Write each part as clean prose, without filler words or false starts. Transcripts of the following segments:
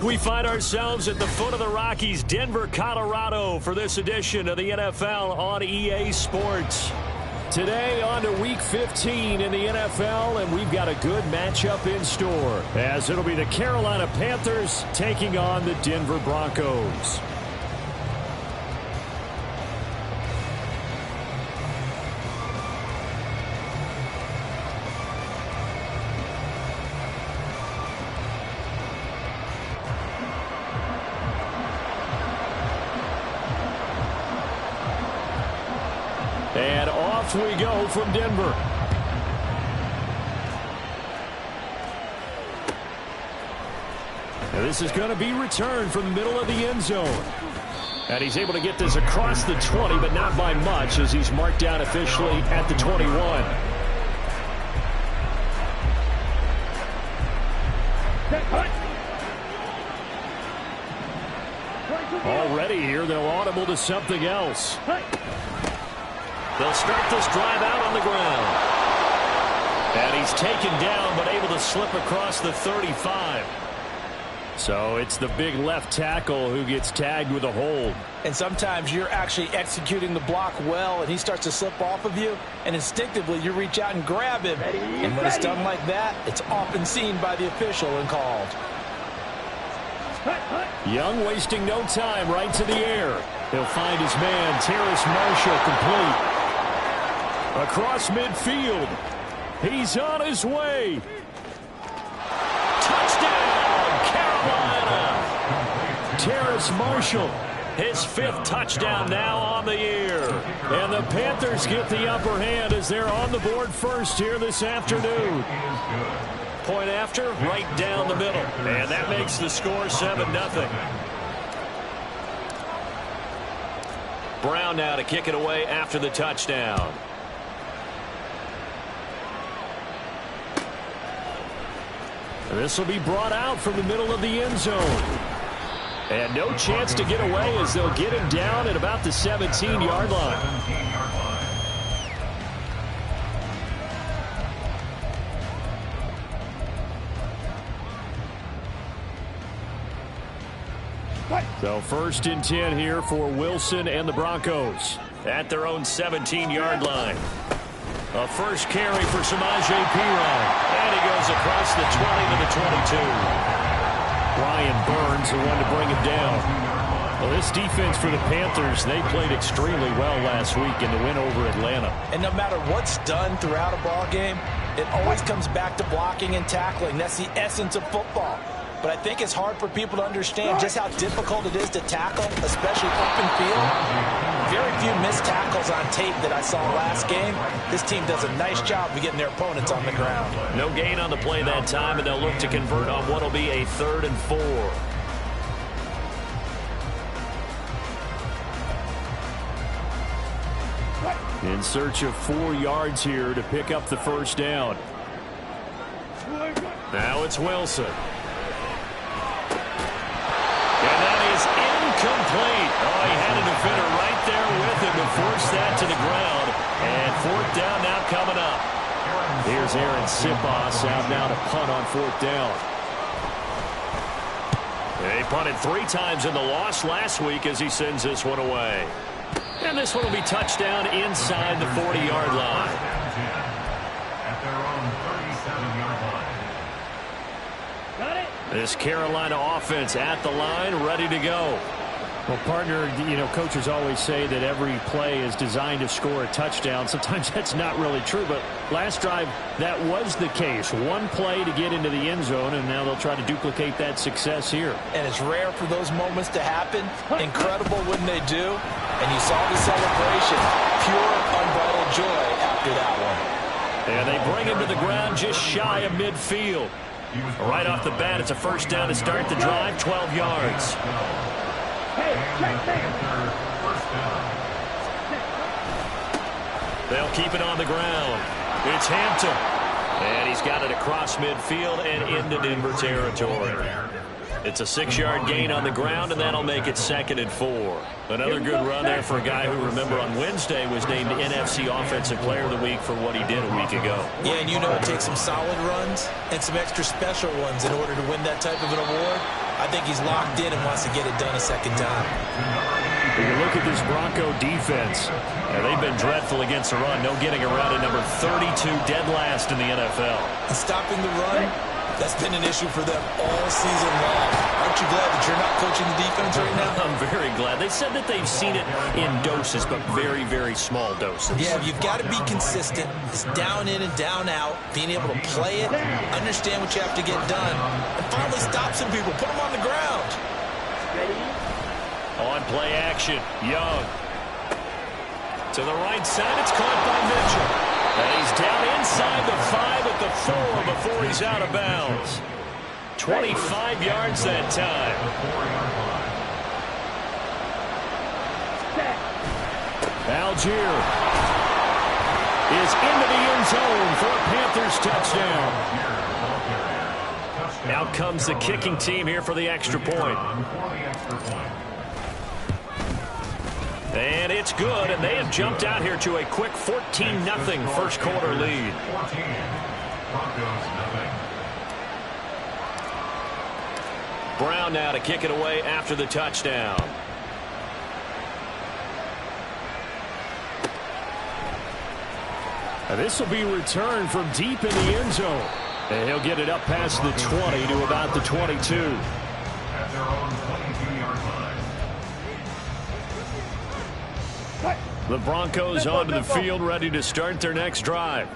We find ourselves at the foot of the Rockies, Denver, Colorado, for this edition of the NFL on EA Sports. Today on to Week 15 in the NFL, and we've got a good matchup in store, as it'll be the Carolina Panthers taking on the Denver Broncos. And off we go from Denver. Now this is going to be returned from the middle of the end zone. And he's able to get this across the 20, but not by much, as he's marked down officially at the 21. Already here, they'll audible to something else. They'll start this drive out on the ground. And he's taken down, but able to slip across the 35. So it's the big left tackle who gets tagged with a hold. And sometimes you're actually executing the block well, and he starts to slip off of you, and instinctively you reach out and grab him. And when it's done like that, it's often seen by the official and called. Young wasting no time, right to the air. He'll find his man, Terrace Marshall, complete. Across midfield. He's on his way. Touchdown, Carolina. Terrace Marshall, his 5th touchdown now on the year. And the Panthers get the upper hand as they're on the board first here this afternoon. Point after, right down the middle. And that makes the score 7-0. Brown now to kick it away after the touchdown. This will be brought out from the middle of the end zone. And no chance to get away as they'll get him down at about the 17-yard line. So 1st and 10 here for Wilson and the Broncos at their own 17-yard line. A first carry for Samaje Perine. And he goes across the 20 to the 22. Brian Burns, the one to bring him down. Well, this defense for the Panthers, they played extremely well last week in the win over Atlanta. And no matter what's done throughout a ball game, it always comes back to blocking and tackling. That's the essence of football. But I think it's hard for people to understand just how difficult it is to tackle, especially open field. Very few missed tackles on tape that I saw last game. This team does a nice job of getting their opponents on the ground. No gain on the play that time, and they'll look to convert on what will be a 3rd and 4. In search of 4 yards here to pick up the first down. Now it's Wilson. And that is incomplete. Oh, he had a defender right there with him to force that to the ground. And 4th down now coming up. Here's Aaron Sipos out now to punt on 4th down. They punted 3 times in the loss last week as he sends this one away. And this one will be touchdown inside the 40-yard line. At their own 37-yard line. This Carolina offense at the line, ready to go. Well, partner, coaches always say that every play is designed to score a touchdown. Sometimes that's not really true, but last drive, that was the case. One play to get into the end zone, and now they'll try to duplicate that success here. And it's rare for those moments to happen. Incredible when they do. And you saw the celebration. Pure, unbridled joy after that one. And they bring him to the ground just shy of midfield. Right off the bat, it's a first down to start the drive, 12 yards. They'll keep it on the ground. It's Hampton. And he's got it across midfield and into Denver territory. It's a 6-yard gain on the ground, and that'll make it 2nd and 4. Another good run there for a guy who, remember, on Wednesday was named NFC Offensive Player of the Week for what he did a week ago. Yeah, and you know it takes some solid runs and some extra special ones in order to win that type of an award. I think he's locked in and wants to get it done a second time. When you look at this Bronco defense, they've been dreadful against the run. No getting around at number 32, dead last in the NFL. And stopping the run, that's been an issue for them all season long. Aren't you glad that you're not coaching the defense right now? I'm very glad. They said that they've seen it in doses, but very, very small doses. Yeah, you've got to be consistent. It's down in and down out, being able to play it, understand what you have to get done, and finally stop some people, put them on the ground. On play action, Young. To the right side, it's caught by Mitchell. And he's down inside the 5 at the 4 before he's out of bounds. 25 yards that time. Algier is into the end zone for a Panthers touchdown. Out comes the kicking team here for the extra point. And it's good, and they have jumped out here to a quick 14-0 first quarter lead. Brown now to kick it away after the touchdown. This will be returned from deep in the end zone. And he'll get it up past the 20 to about the 22. At their own 22-yard line. The Broncos onto the field, ready to start their next drive.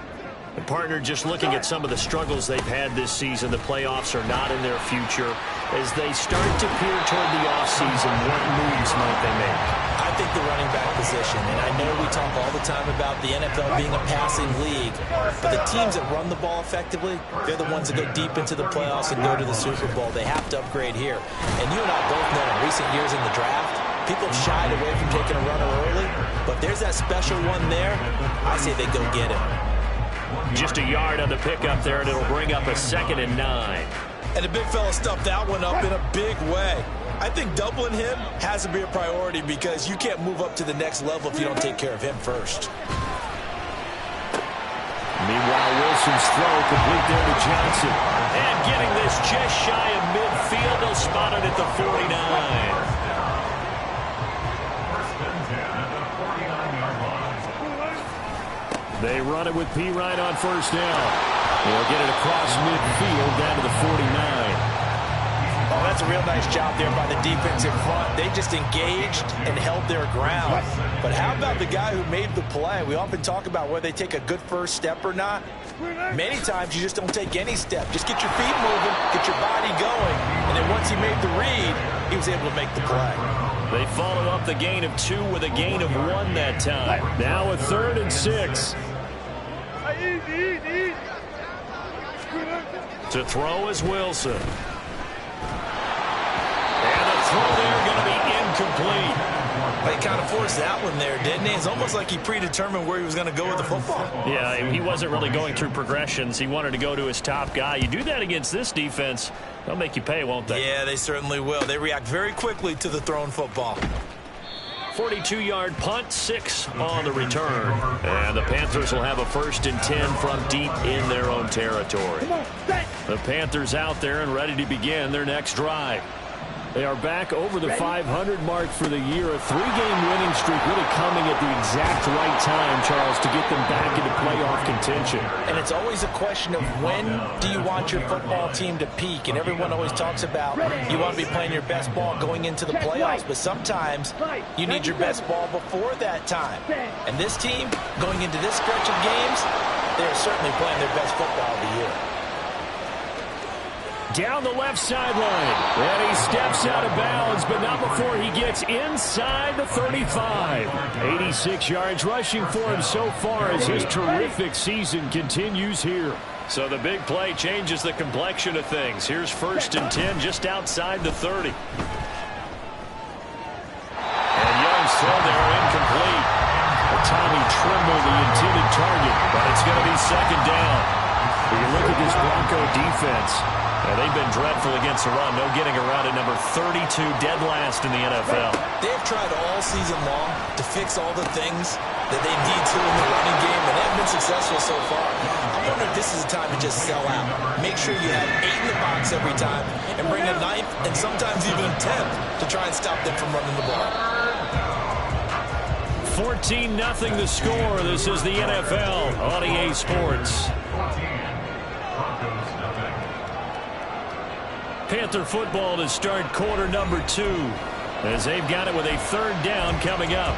The partner, just looking at some of the struggles they've had this season, the playoffs are not in their future. As they start to peer toward the offseason, what moves might they make? I think the running back position, and I know we talk all the time about the NFL being a passing league, but the teams that run the ball effectively, they're the ones that go deep into the playoffs and go to the Super Bowl. They have to upgrade here. And you and I both know in recent years in the draft, people have shied away from taking a runner early, but there's that special one there. I say they go get him. Just a yard on the pickup there, and it'll bring up a 2nd and 9. And the big fella stuffed that one up in a big way. I think doubling him has to be a priority because you can't move up to the next level if you don't take care of him first. Meanwhile, Wilson's throw complete there to Johnson. And getting this just shy of midfield, they'll spot it at the 49. They run it with Pirine on first down. They'll get it across midfield down to the 49. Oh, that's a real nice job there by the defensive front. They just engaged and held their ground. But how about the guy who made the play? We often talk about whether they take a good first step or not. Many times you just don't take any step. Just get your feet moving, get your body going, and then once he made the read, he was able to make the play. They follow up the gain of 2 with a gain of 1 that time. Now a 3rd and 6. To throw is Wilson. And the throw there going to be incomplete. He kind of forced that one there, didn't he? It's almost like he predetermined where he was going to go with the football. Yeah, he wasn't really going through progressions. He wanted to go to his top guy. You do that against this defense, they'll make you pay, won't they? Yeah, they certainly will. They react very quickly to the thrown football. 42-yard punt, 6 on the return. And the Panthers will have a 1st and 10 from deep in their own territory. The Panthers out there and ready to begin their next drive. They are back over the 500 mark for the year. A 3-game winning streak really coming at the exact right time, Charles, to get them back into playoff contention. And it's always a question of when do you want your football team to peak? And everyone always talks about you want to be playing your best ball going into the playoffs, but sometimes you need your best ball before that time. And this team, going into this stretch of games, they are certainly playing their best football of the year. Down the left sideline. And he steps out of bounds, but not before he gets inside the 35. 86 yards rushing for him so far as his terrific season continues here. So the big play changes the complexion of things. Here's 1st and 10 just outside the 30. It's going to be second down. When you look at this Bronco defense, they've been dreadful against the run. No getting around at number 32, dead last in the NFL. They've tried all season long to fix all the things that they need to in the running game, and they haven't been successful so far. I wonder if this is a time to just sell out. Make sure you have 8 in the box every time and bring a 9th and sometimes even a 10th to try and stop them from running the ball. 14-0 the score. This is the NFL on EA Sports. Panther football to start quarter number 2 as they've got it with a third down coming up.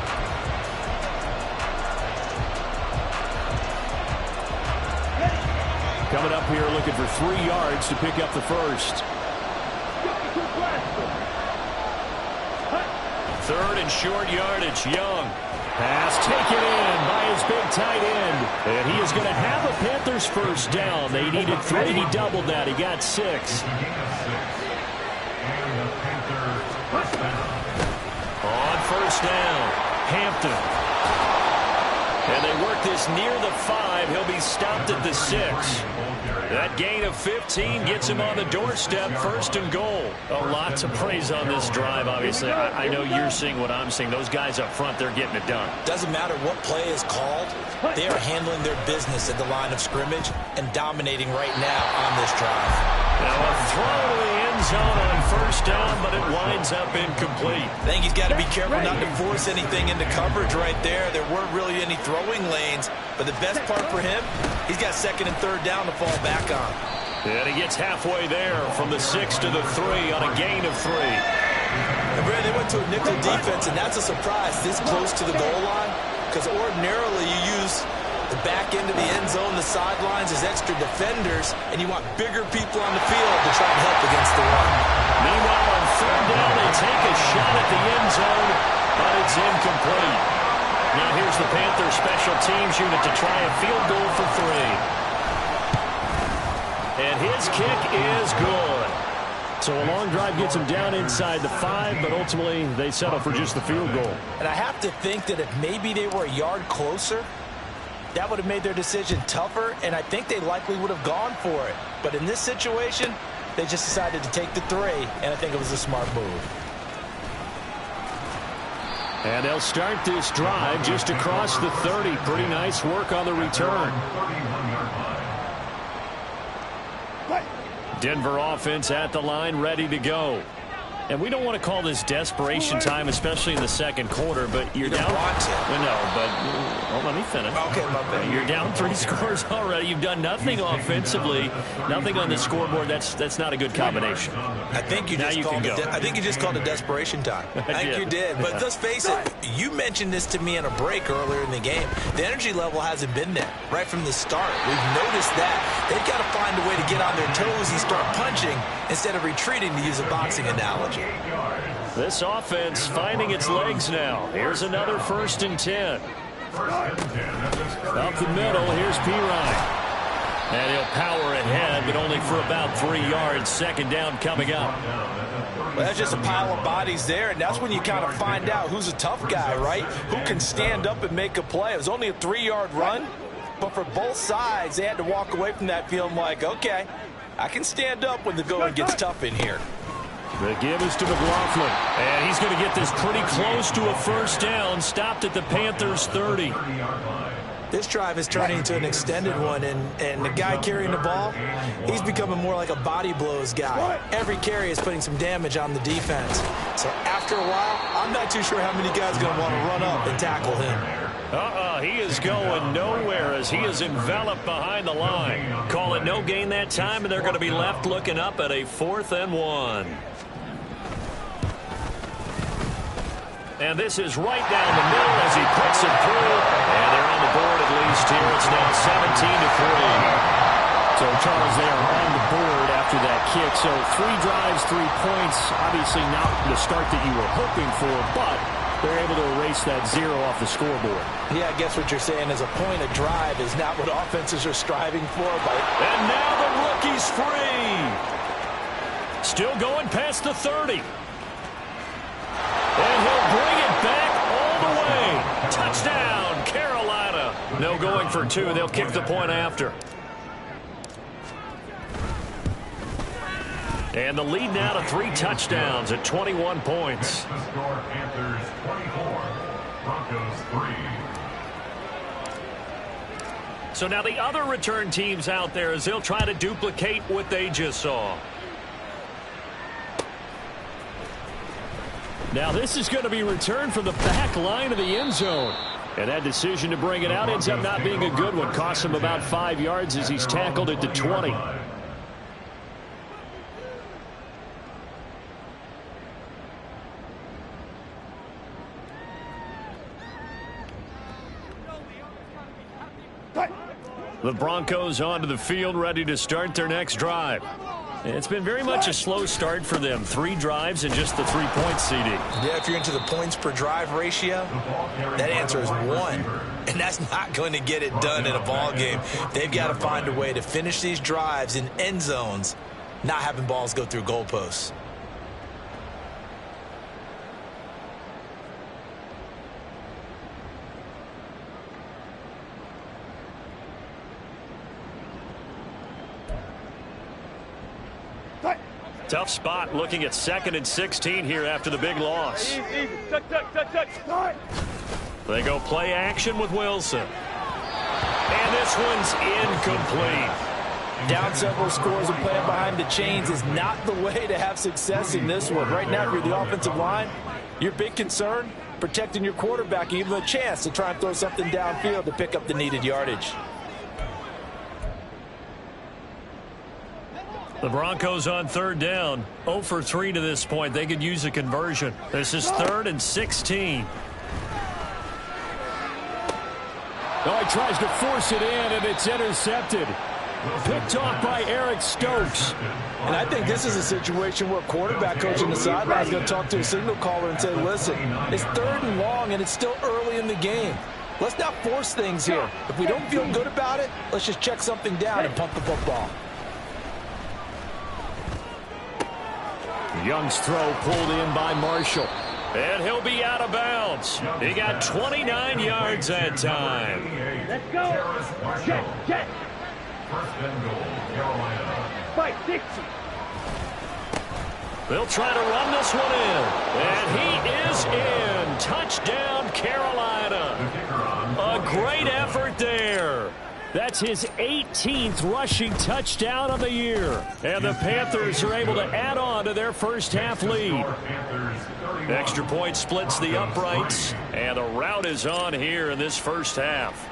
coming up here looking for 3 yards to pick up the first. Third and short yardage. Young. Pass taken in by his big tight end. And he is going to have a Panthers first down. They needed 3. He doubled that. He got 6. On first down, Hampton. And they work this near the 5. He'll be stopped at the 6. That gain of 15 gets him on the doorstep, first and goal. A lot to praise on this drive, obviously. I know you're seeing what I'm seeing. Those guys up front, they're getting it done. Doesn't matter what play is called. They are handling their business at the line of scrimmage and dominating right now on this drive. Now a throw to the end zone on first down, but it winds up incomplete. I think he's got to be careful not to force anything into coverage right there. There weren't really any throwing lanes, but the best part for him, he's got second and third down to fall back on. And he gets halfway there from the 6 to the 3 on a gain of 3. And Brad, they went to a nickel defense, and that's a surprise this close to the goal line, because ordinarily you use the back end of the end zone, the sidelines as extra defenders, and you want bigger people on the field to try and help against the run. Meanwhile, on third down, they take a shot at the end zone, but it's incomplete. Now here's the Panthers special teams unit to try a field goal for 3. And his kick is good. So a long drive gets him down inside the 5, but ultimately they settle for just the field goal. And I have to think that if maybe they were a yard closer, that would have made their decision tougher, and I think they likely would have gone for it. But in this situation, they just decided to take the 3, and I think it was a smart move. And they'll start this drive just across the 30. Pretty nice work on the return. Denver offense at the line, ready to go. And we don't want to call this desperation time, especially in the second quarter, but you're down. Want to. No, but well, let me finish. Okay, my bad. You're down 3 scores already. You've done nothing offensively, nothing on the scoreboard. That's not a good combination. I think you just called it desperation time. I think you did. But let's face it, you mentioned this to me in a break earlier in the game. The energy level hasn't been there right from the start. We've noticed that. They've got to find a way to get on their toes and start punching instead of retreating, to use a boxing analogy. This offense finding its legs now. Here's another 1st and 10. Up the middle, here's Pirine. And he'll power ahead, but only for about 3 yards. Second down coming up. Well, that's just a pile of bodies there, and that's when you kind of find out who's a tough guy, right? Who can stand up and make a play. It was only a 3-yard run, but for both sides, they had to walk away from that feeling like, okay, I can stand up when the going gets tough in here. The give is to McLaughlin. And he's going to get this pretty close to a first down. Stopped at the Panthers' 30. This drive is turning into an extended one, and the guy carrying the ball, he's becoming more like a body blows guy. Every carry is putting some damage on the defense. So after a while, I'm not too sure how many guys are going to want to run up and tackle him. He is going nowhere as he is enveloped behind the line. Call it no gain that time, and they're going to be left looking up at a 4th and 1. And this is right down the middle as he puts it through. And they're on the board at least here. It's now 17-3. So, Charles, they are on the board after that kick. So 3 drives, 3 points. Obviously not the start that you were hoping for, but they're able to erase that 0 off the scoreboard. Yeah, I guess what you're saying is a point a drive is not what offenses are striving for. But and now the rookie's free. Still going past the 30. And he'll bring it back all the way. Touchdown, Carolina. No going for two. They'll kick the point after. And the lead now to 3 touchdowns at 21 points. The score, Panthers 24, Broncos 3. So now the other return teams out there as they'll try to duplicate what they just saw. Now this is going to be returned from the back line of the end zone. And that decision to bring it out ends up not being a good one. Costs him about 5 yards as he's tackled at the 20. The Broncos onto the field, ready to start their next drive. It's been very much a slow start for them. 3 drives and just the 3 points, CD. Yeah, if you're into the points per drive ratio, that answer is 1. And that's not going to get it done in a ball game. They've got to find a way to finish these drives in end zones, not having balls go through goalposts. Tough spot looking at 2nd and 16 here after the big loss. They go play action with Wilson. And this one's incomplete. Down several scores and playing behind the chains is not the way to have success in this one. Right now, if you're the offensive line, your big concern, protecting your quarterback, give him a chance to try and throw something downfield to pick up the needed yardage. The Broncos on 3rd down. 0 for 3 to this point. They could use a conversion. This is 3rd and 16. Oh, he tries to force it in, and it's intercepted. Picked off by Eric Stokes. And I think this is a situation where quarterback coach on the sideline is going to talk to a signal caller and say, listen, it's 3rd and long, and it's still early in the game. Let's not force things here. If we don't feel good about it, let's just check something down and punt the football. Young's throw pulled in by Marshall. And he'll be out of bounds. He got 29 yards that time. Let's go. Check. First and goal, Carolina. Fight, Dixie. They'll try to run this one in. And he is in. Touchdown, Carolina. A great effort there. That's his 18th rushing touchdown of the year. And the Panthers are able to add on to their first half lead. Extra point splits the uprights. And the route is on here in this first half.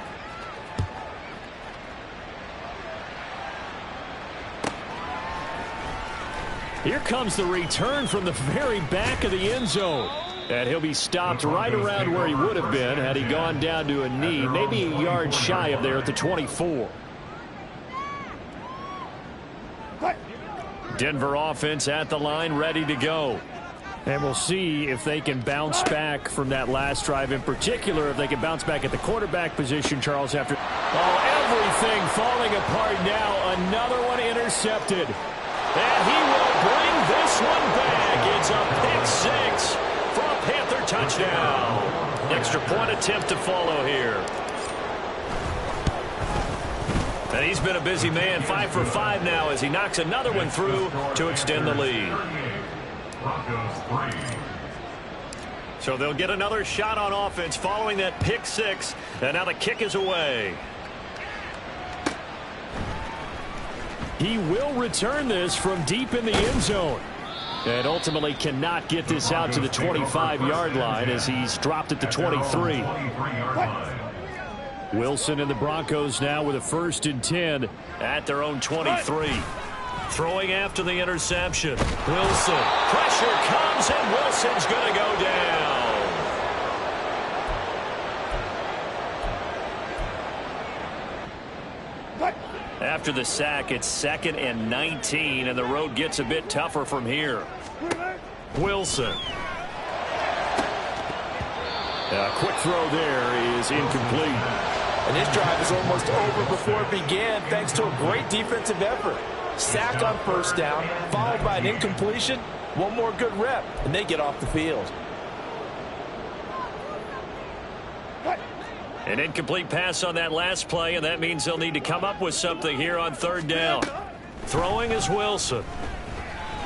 Here comes the return from the very back of the end zone. And he'll be stopped right around where he would have been had he gone down to a knee, maybe a yard shy of there at the 24. Denver offense at the line, ready to go. And we'll see if they can bounce back from that last drive, in particular if they can bounce back at the quarterback position, Charles, after everything falling apart now. Another one intercepted. And he will bring this one back. It's a pick 6 for a Panther touchdown. Extra point attempt to follow here. And he's been a busy man, 5 for 5 now as he knocks another one through to extend the lead. So they'll get another shot on offense following that pick 6. And now the kick is away. He will return this from deep in the end zone. And ultimately cannot get this out to the 25-yard line as he's dropped at the 23. Wilson and the Broncos now with a 1st and 10 at their own 23. Throwing after the interception. Wilson. Pressure comes and Wilson's going to go down. After the sack, it's 2nd and 19, and the road gets a bit tougher from here. Wilson. A quick throw there is incomplete. And this drive is almost over before it began thanks to a great defensive effort. Sack on 1st down, followed by an incompletion. One more good rep, and they get off the field. An incomplete pass on that last play, and that means they'll need to come up with something here on third down. Throwing is Wilson.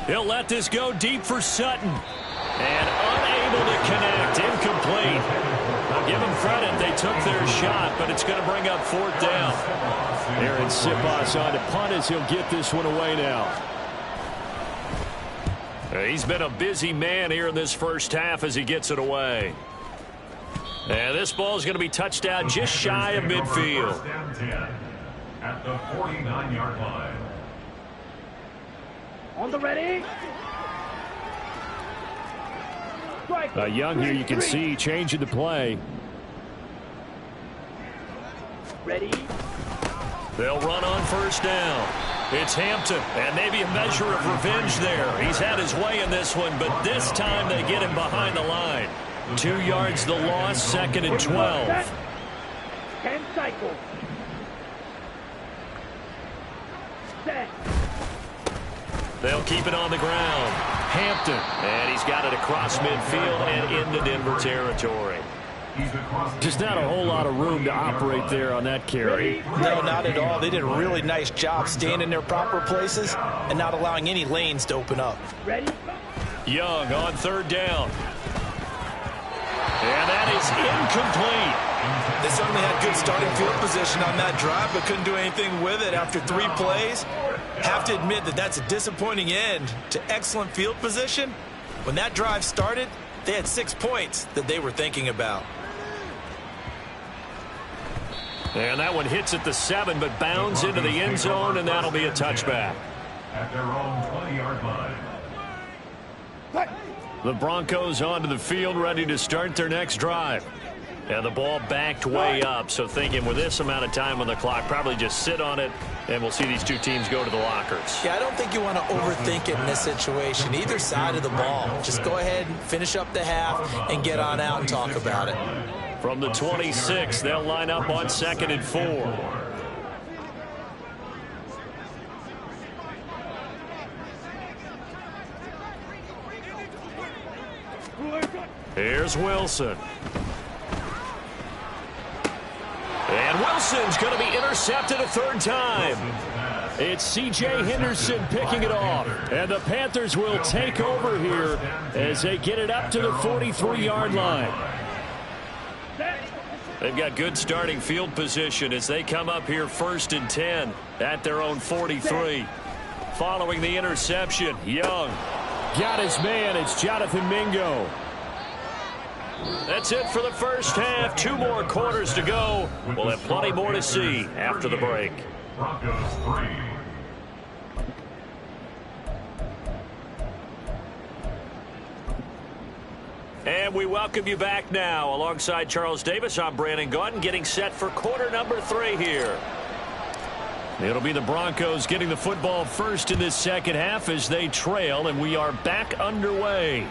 He'll let this go deep for Sutton. And unable to connect. Incomplete. I'll give them credit. They took their shot, but it's going to bring up fourth down. Aaron Siposs on to punt as he'll get this one away now. He's been a busy man here in this first half as he gets it away. And this ball is going to be touched down just shy of midfield. At the 49-yard line. On the ready. Young here, you can see changing the play. Ready. They'll run on first down. It's Hampton, and maybe a measure of revenge there. He's had his way in this one, but this time they get him behind the line. 2 yards the loss, second and 12. 10 cycles. Set. They'll keep it on the ground. Hampton, and he's got it across midfield and into Denver territory. Just not a whole lot of room to operate there on that carry. No, not at all. They did a really nice job staying in their proper places and not allowing any lanes to open up. Ready. Young on third down. And that is incomplete. They certainly had good starting field position on that drive, but couldn't do anything with it after 3 plays. Have to admit that that's a disappointing end to excellent field position. When that drive started, they had 6 points that they were thinking about. And that one hits at the 7, but bounds into the end zone, and that'll be a touchback. At their own 20-yard line. The Broncos onto the field, ready to start their next drive. And the ball backed way up, so thinking with this amount of time on the clock, probably just sit on it, and we'll see these two teams go to the lockers. Yeah, I don't think you want to overthink it in this situation. Either side of the ball. Just go ahead and finish up the half and get on out and talk about it. From the 26, they'll line up on second and 4. Here's Wilson. And Wilson's going to be intercepted a third time. It's C.J. Henderson picking it off. And the Panthers will take over here as they get it up to the 43-yard line. They've got good starting field position as they come up here first and 10 at their own 43. Following the interception, Young. Got his man. It's Jonathan Mingo. That's it for the first half. 2 more quarters to go. We'll have plenty more to see after the break. Broncos 3. And we welcome you back now. Alongside Charles Davis, I'm Brandon Gaudin, getting set for quarter number 3 here. It'll be the Broncos getting the football first in this second half as they trail, and we are back underway.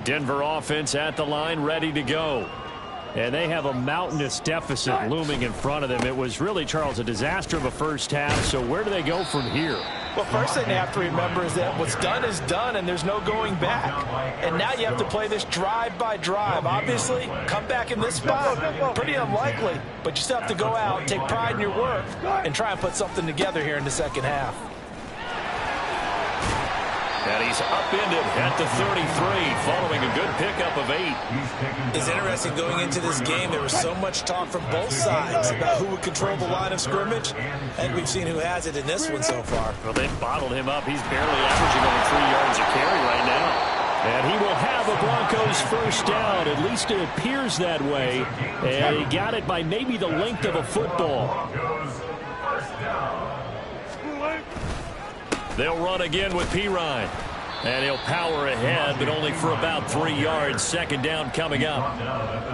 Denver offense at the line, ready to go. And they have a mountainous deficit looming in front of them. It was really, Charles, a disaster of a first half. So where do they go from here? Well, first thing they have to remember is that what's done is done, and there's no going back. And now you have to play this drive by drive. Obviously, come back in this spot, pretty unlikely. But you still have to go out, take pride in your work, and try and put something together here in the second half. And he's upended at the 33, following a good pickup of 8. It's interesting going into this game. There was so much talk from both sides about who would control the line of scrimmage. And we've seen who has it in this one so far. Well, they've bottled him up. He's barely averaging over 3 yards a carry right now. And he will have a Broncos first down. At least it appears that way. And he got it by maybe the length of a football. They'll run again with Pirine. And he'll power ahead, but only for about 3 yards. Second down coming up.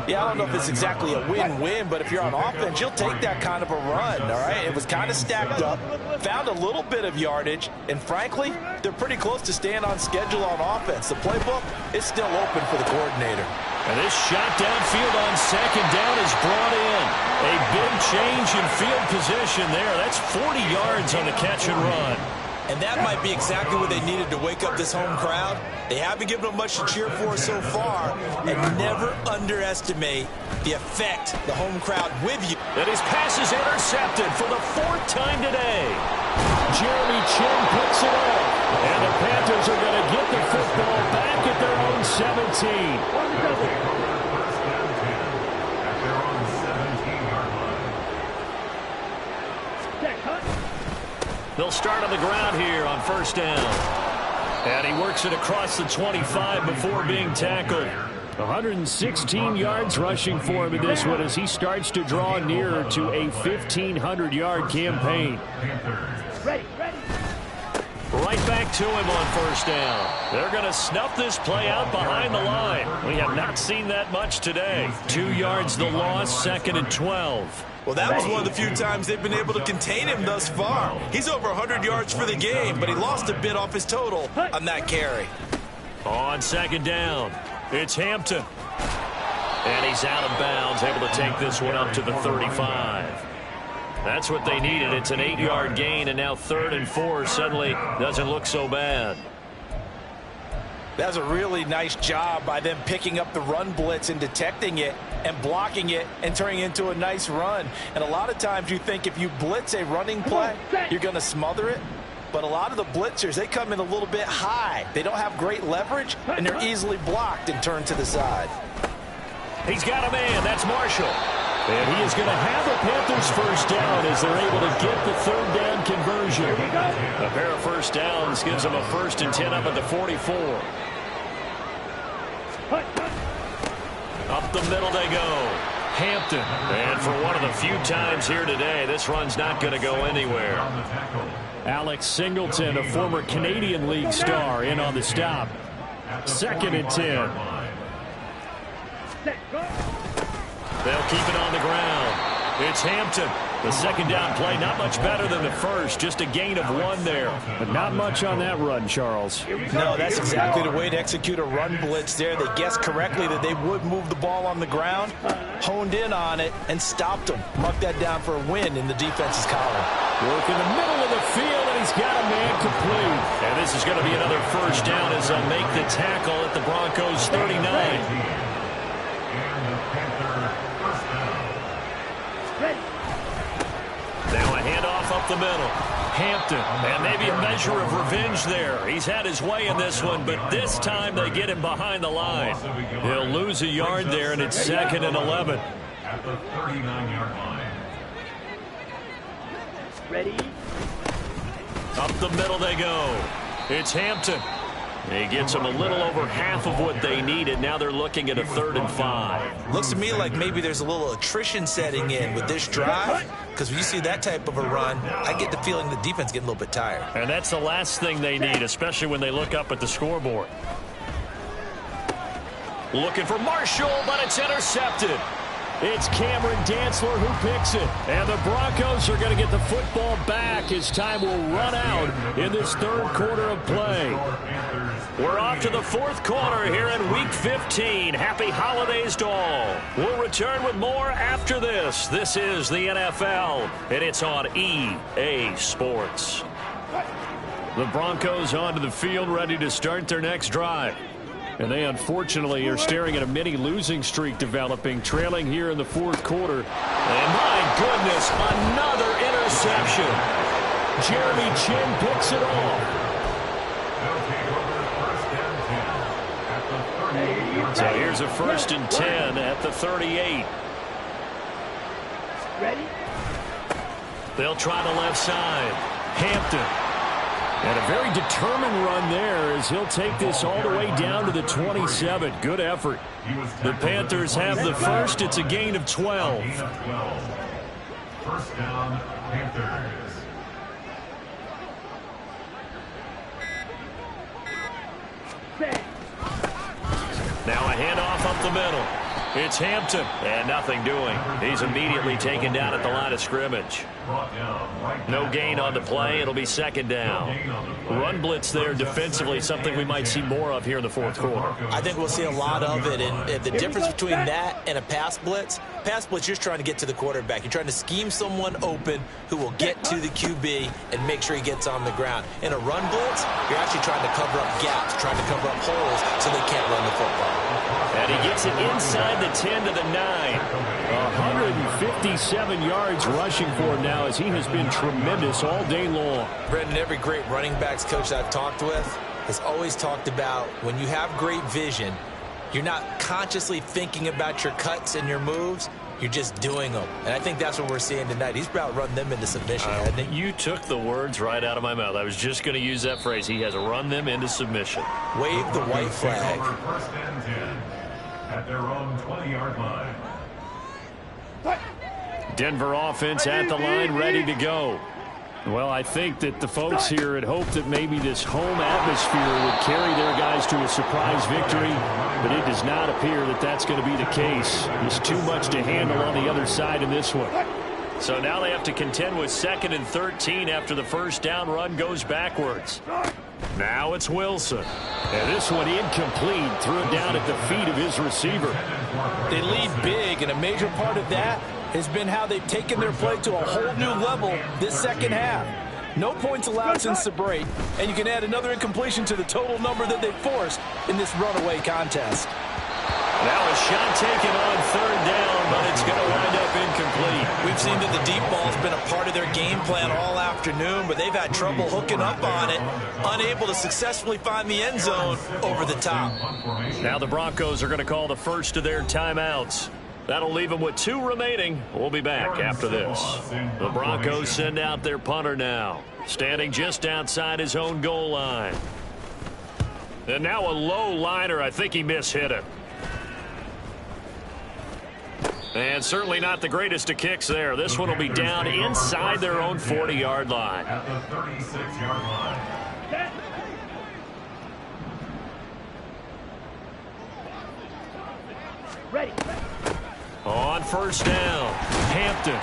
Yeah, I don't know if it's exactly a win-win, but if you're on offense, you'll take that kind of a run, all right? It was kind of stacked up, found a little bit of yardage, and frankly, they're pretty close to staying on schedule on offense. The playbook is still open for the coordinator. And this shot downfield on second down is brought in. A big change in field position there. That's 40 yards on the catch and run. And that might be exactly what they needed to wake up this home crowd. They haven't given them much to cheer for so far, and never underestimate the effect the home crowd with you. And his pass is intercepted for the 4th time today. Jeremy Chin picks it up. And the Panthers are going to get the football back at their own 17. They'll start on the ground here on 1st down. And he works it across the 25 before being tackled. 116 yards rushing for him in this one as he starts to draw nearer to a 1,500-yard campaign. Ready. Right back to him on 1st down. They're going to snuff this play out behind the line. We have not seen that much today. 2 yards the loss, 2nd and 12. Well, that was one of the few times they've been able to contain him thus far. He's over 100 yards for the game, but he lost a bit off his total on that carry. On 2nd down, it's Hampton. And he's out of bounds, able to take this one up to the 35. That's what they needed. It's an 8-yard gain, and now 3rd and 4 suddenly doesn't look so bad. That was a really nice job by them picking up the run blitz and detecting it and blocking it and turning it into a nice run. And a lot of times you think if you blitz a running play, you're going to smother it. But a lot of the blitzers, they come in a little bit high. They don't have great leverage, and they're easily blocked and turned to the side. He's got a man. That's Marshall. And he is going to have the Panthers 1st down as they're able to get the 3rd down conversion. A pair of 1st downs gives them a 1st and 10 up at the 44. Up the middle they go. Hampton. And for one of the few times here today, this run's not going to go anywhere. Alex Singleton, a former Canadian League star, in on the stop. 2nd and 10. They'll keep it on the ground. It's Hampton. The 2nd down play, not much better than the first. Just a gain of 1 there. But not much on that run, Charles. No, that's exactly the way to execute a run blitz there. They guessed correctly that they would move the ball on the ground, honed in on it, and stopped them. Mark that down for a win in the defense's column. Work in the middle of the field, and he's got a man complete. And this is going to be another 1st down as they'll make the tackle at the Broncos' 39. Now a handoff up the middle. Hampton, and maybe a measure of revenge there. He's had his way in this one, but this time they get him behind the line. He'll lose a yard there, and it's 2nd and 11. At the 39-yard line. Ready. Up the middle they go. It's Hampton. He gets them a little over half of what they needed. Now they're looking at a 3rd and 5. Looks to me like maybe there's a little attrition setting in with this drive, because when you see that type of a run, I get the feeling the defense getting a little bit tired. And that's the last thing they need, especially when they look up at the scoreboard. Looking for Marshall, but it's intercepted. It's Cameron Dantzler who picks it. And the Broncos are going to get the football back as time will run out in this 3rd quarter of play. We're off to the 4th quarter here in Week 15. Happy holidays to all. We'll return with more after this. This is the NFL, and it's on EA Sports. The Broncos onto the field, ready to start their next drive. And they unfortunately are staring at a mini losing streak developing, trailing here in the 4th quarter. And my goodness, another interception. Jeremy Chin picks it off. So here's a 1st and 10 at the 38. Ready. They'll try the left side. Hampton. And a very determined run there as he'll take this all the way down to the 27. Good effort. The Panthers have the 1st. It's a gain of 12. 1st down, Panthers. Set. Now a handoff up the middle. It's Hampton, and nothing doing. He's immediately taken down at the line of scrimmage. No gain on the play. It'll be second down. Run blitz there defensively, something we might see more of here in the fourth quarter. I think we'll see a lot of it, and the difference between that and a pass blitz, you're just trying to get to the quarterback. You're trying to scheme someone open who will get to the QB and make sure he gets on the ground. In a run blitz, you're actually trying to cover up gaps, trying to cover up holes so they can't run the football. And he gets it inside the 10 to the 9. 157 yards rushing for him now as he has been tremendous all day long. Brendan, every great running backs coach I've talked with has always talked about when you have great vision, you're not consciously thinking about your cuts and your moves. You're just doing them. And I think that's what we're seeing tonight. He's about run them into submission, hasn't he? You took the words right out of my mouth. I was just going to use that phrase. He has run them into submission. Wave the white flag. First and 10 at their own 20-yard line. Denver offense at the line, ready to go. Well, I think that the folks here had hoped that maybe this home atmosphere would carry their guys to a surprise victory, but it does not appear that that's going to be the case. There's too much to handle on the other side in this one. So now they have to contend with 2nd and 13 after the first down run goes backwards. Now it's Wilson. And this one incomplete, threw it down at the feet of his receiver. They lead big, and a major part of that has been how they've taken their play to a whole new level this second half. No points allowed since the break, and you can add another incompletion to the total number that they've forced in this runaway contest. Now a shot taken on 3rd down, but it's going to wind up incomplete. We've seen that the deep ball's been a part of their game plan all afternoon, but they've had trouble hooking up on it, unable to successfully find the end zone over the top. Now the Broncos are going to call the first of their timeouts. That'll leave them with 2 remaining. We'll be back after this. The Broncos send out their punter now, standing just outside his own goal line. And now a low liner. I think he mishit it. And certainly not the greatest of kicks there. This one will be down inside their own 40-yard line. At the 36-yard line. Ready. On first down, Hampton.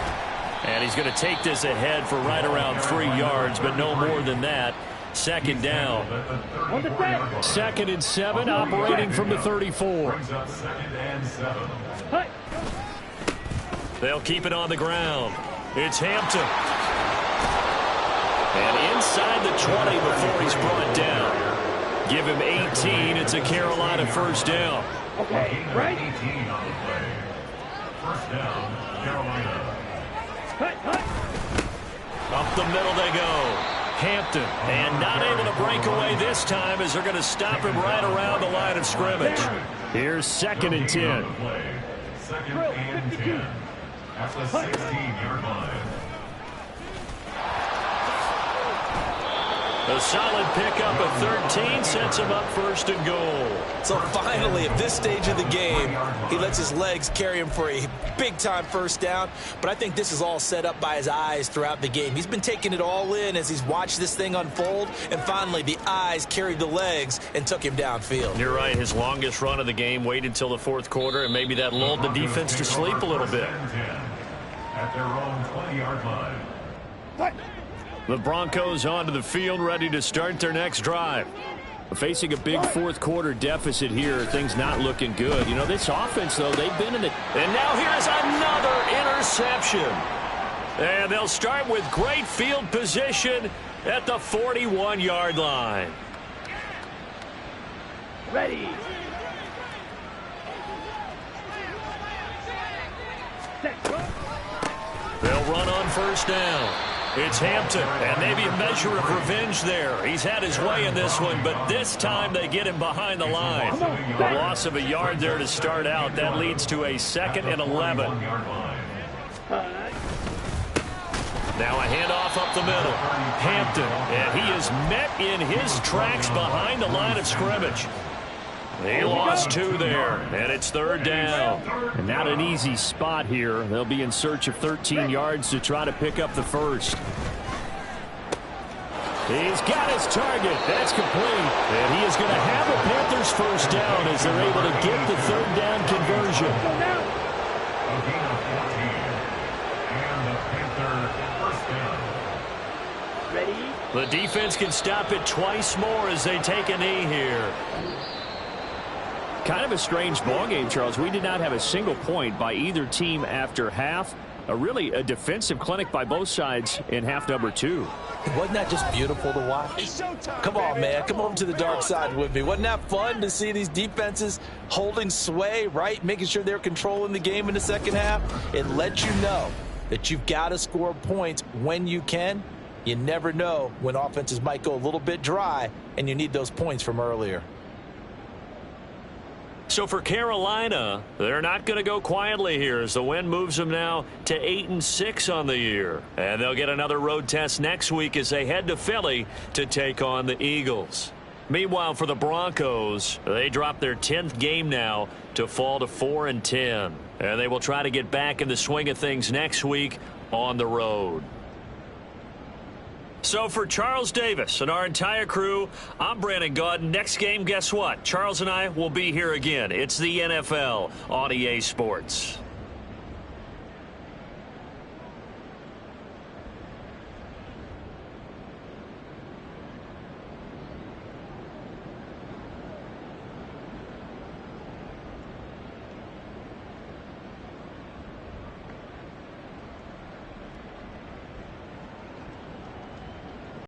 And he's going to take this ahead for right around 3 yards, but no more than that. 2nd down. On the set. 2nd and 7, operating from the 34. Brings up 2nd and 7. Hut. They'll keep it on the ground. It's Hampton. And inside the 20 before he's brought down. Give him 18. It's a Carolina first down. Okay, right. 18 on the play. First down, Carolina. Hut. Up the middle they go. Hampton, and not able to break away this time as they're going to stop him right around the line of scrimmage. Here's 2nd and 10. 2nd and 10 at the 16-yard line. A solid pickup of 13 sets him up 1st and goal. So finally, at this stage of the game, he lets his legs carry him for a big-time first down. But I think this is all set up by his eyes throughout the game. He's been taking it all in as he's watched this thing unfold. And finally, the eyes carried the legs and took him downfield. You're right. His longest run of the game waited till the 4th quarter, and maybe that lulled the defense to sleep a little bit. At their own 20-yard line. Hut. The Broncos onto the field, ready to start their next drive. Facing a big 4th quarter deficit here, things not looking good. You know, this offense, though, they've been in it. And now here's another interception. And they'll start with great field position at the 41-yard line. Ready. Set. They'll run on first down. It's Hampton, and maybe a measure of revenge there. He's had his way in this one, but this time they get him behind the line. A loss of a yard there to start out. That leads to a 2nd and 11. Now a handoff up the middle. Hampton, and he is met in his tracks behind the line of scrimmage. He lost 2 there, and it's 3rd down. And not an easy spot here. They'll be in search of 13 yards to try to pick up the first. He's got his target. That's complete. And he is going to have a Panthers first down as they're able to get the third down conversion. A gain of 14. And the Panther first down. Ready? The defense can stop it twice more as they take a knee here. Kind of a strange ball game, Charles. We did not have a single point by either team after half. Really a defensive clinic by both sides in half number 2. Wasn't that just beautiful to watch? Come on, man. Come over to the dark side with me. Wasn't that fun to see these defenses holding sway, right? Making sure they're controlling the game in the second half. It lets you know that you've got to score points when you can. You never know when offenses might go a little bit dry, and you need those points from earlier. So for Carolina, they're not going to go quietly here as the win moves them now to 8-6 on the year. And they'll get another road test next week as they head to Philly to take on the Eagles. Meanwhile, for the Broncos, they drop their 10th game now to fall to 4-10. And they will try to get back in the swing of things next week on the road. So for Charles Davis and our entire crew, I'm Brandon Gaudin. Next game, guess what? Charles and I will be here again. It's the NFL on EA Sports.